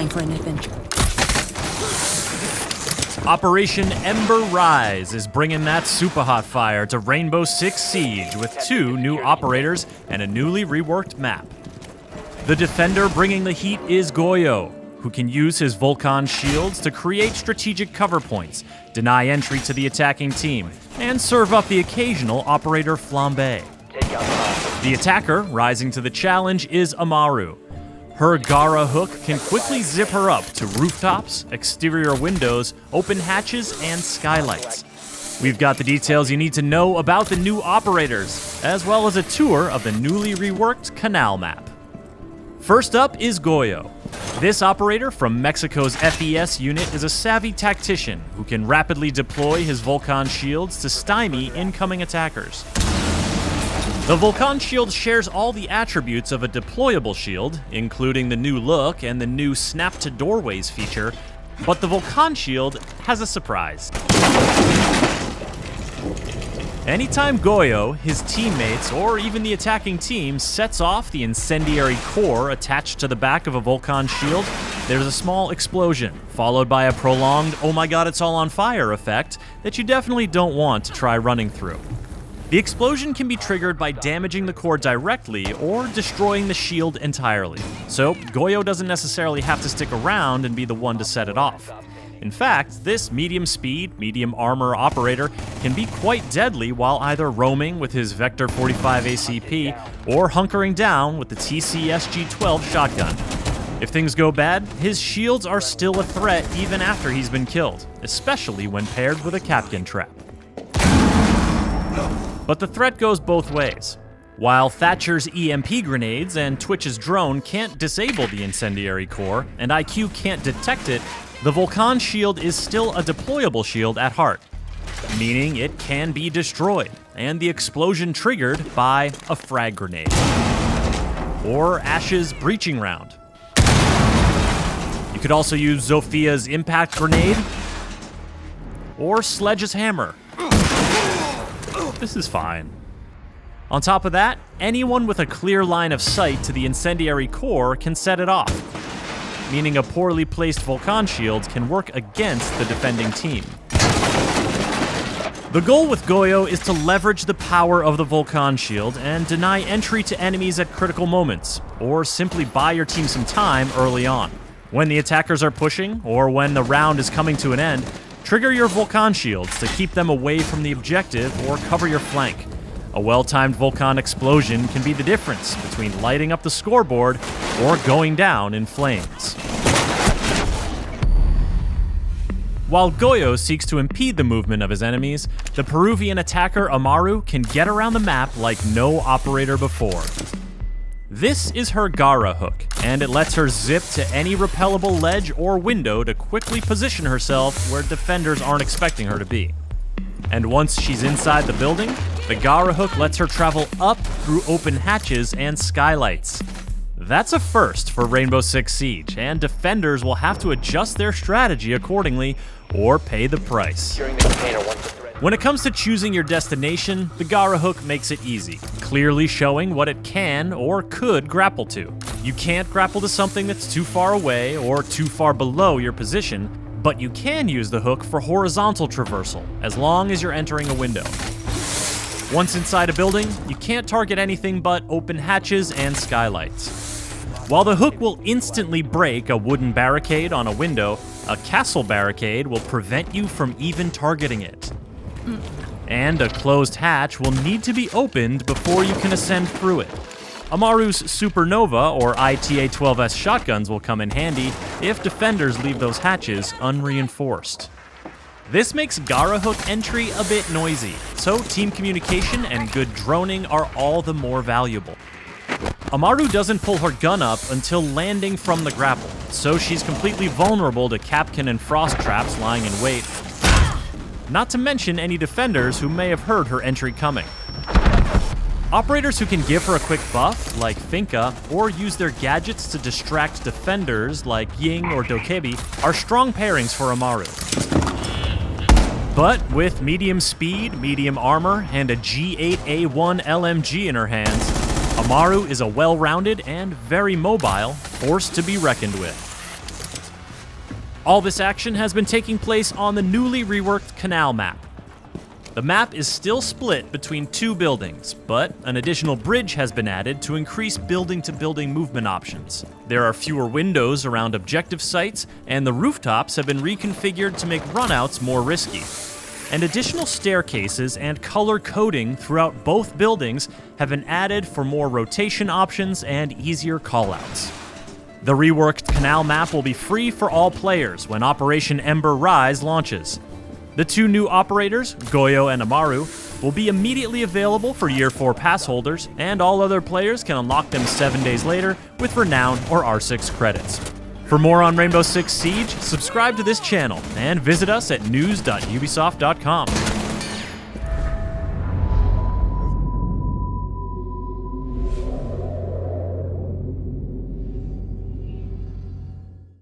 time for anything. Operation Ember Rise is bringing that super hot fire to Rainbow Six Siege with 2 new operators and a newly reworked map. The defender bringing the heat is Goyo, who can use his Vulcan shields to create strategic cover points, deny entry to the attacking team, and serve up the occasional operator flambe. The attacker rising to the challenge is Amaru. Her Gara hook can quickly zip her up to rooftops, exterior windows, open hatches, and skylights. We've got the details you need to know about the new operators, as well as a tour of the newly reworked Canal map. First up is Goyo. This operator from Mexico's FES unit is a savvy tactician who can rapidly deploy his Vulcan shields to stymie incoming attackers. The Vulcan shield shares all the attributes of a deployable shield, including the new look and the new Snap to Doorways feature, but the Vulcan shield has a surprise. Anytime Goyo, his teammates, or even the attacking team sets off the incendiary core attached to the back of a Vulcan shield, there's a small explosion, followed by a prolonged "oh my god, it's all on fire" effect that you definitely don't want to try running through. The explosion can be triggered by damaging the core directly or destroying the shield entirely, so Goyo doesn't necessarily have to stick around and be the one to set it off. In fact, this medium speed, medium armor operator can be quite deadly while either roaming with his Vector 45 ACP or hunkering down with the TCSG-12 shotgun. If things go bad, his shields are still a threat even after he's been killed, especially when paired with a Kapkan trap. But the threat goes both ways. While Thatcher's EMP grenades and Twitch's drone can't disable the incendiary core, and IQ can't detect it, the Vulcan shield is still a deployable shield at heart, meaning it can be destroyed, and the explosion triggered by a frag grenade. Or Ash's breaching round. You could also use Zophia's impact grenade, or Sledge's hammer. This is fine. On top of that, anyone with a clear line of sight to the incendiary core can set it off, meaning a poorly placed Vulcan shield can work against the defending team. The goal with Goyo is to leverage the power of the Vulcan shield and deny entry to enemies at critical moments, or simply buy your team some time early on. When the attackers are pushing, or when the round is coming to an end, trigger your Vulcan shields to keep them away from the objective or cover your flank. A well-timed Vulcan explosion can be the difference between lighting up the scoreboard or going down in flames. While Goyo seeks to impede the movement of his enemies, the Peruvian attacker Amaru can get around the map like no operator before. This is her Gara hook, and it lets her zip to any repellable ledge or window to quickly position herself where defenders aren't expecting her to be. And once she's inside the building, the Gara hook lets her travel up through open hatches and skylights. That's a first for Rainbow Six Siege, and defenders will have to adjust their strategy accordingly or pay the price. When it comes to choosing your destination, the Gara hook makes it easy, clearly showing what it can or could grapple to. You can't grapple to something that's too far away or too far below your position, but you can use the hook for horizontal traversal, as long as you're entering a window. Once inside a building, you can't target anything but open hatches and skylights. While the hook will instantly break a wooden barricade on a window, a castle barricade will prevent you from even targeting it. And a closed hatch will need to be opened before you can ascend through it. Amaru's Supernova or ITA-12S shotguns will come in handy if defenders leave those hatches unreinforced. This makes Gara hook entry a bit noisy, so team communication and good droning are all the more valuable. Amaru doesn't pull her gun up until landing from the grapple, so she's completely vulnerable to Kapkan and frost traps lying in wait, not to mention any defenders who may have heard her entry coming. Operators who can give her a quick buff, like Finka, or use their gadgets to distract defenders, like Ying or Dokebi, are strong pairings for Amaru. But with medium speed, medium armor, and a G8A1 LMG in her hands, Amaru is a well-rounded and very mobile force to be reckoned with. All this action has been taking place on the newly reworked Canal map. The map is still split between two buildings, but an additional bridge has been added to increase building-to-building movement options. There are fewer windows around objective sites, and the rooftops have been reconfigured to make runouts more risky. And additional staircases and color coding throughout both buildings have been added for more rotation options and easier callouts. The reworked Canal map will be free for all players when Operation Ember Rise launches. The two new operators, Goyo and Amaru, will be immediately available for Year 4 pass holders, and all other players can unlock them 7 days later with Renown or R6 credits. For more on Rainbow Six Siege, subscribe to this channel and visit us at news.ubisoft.com.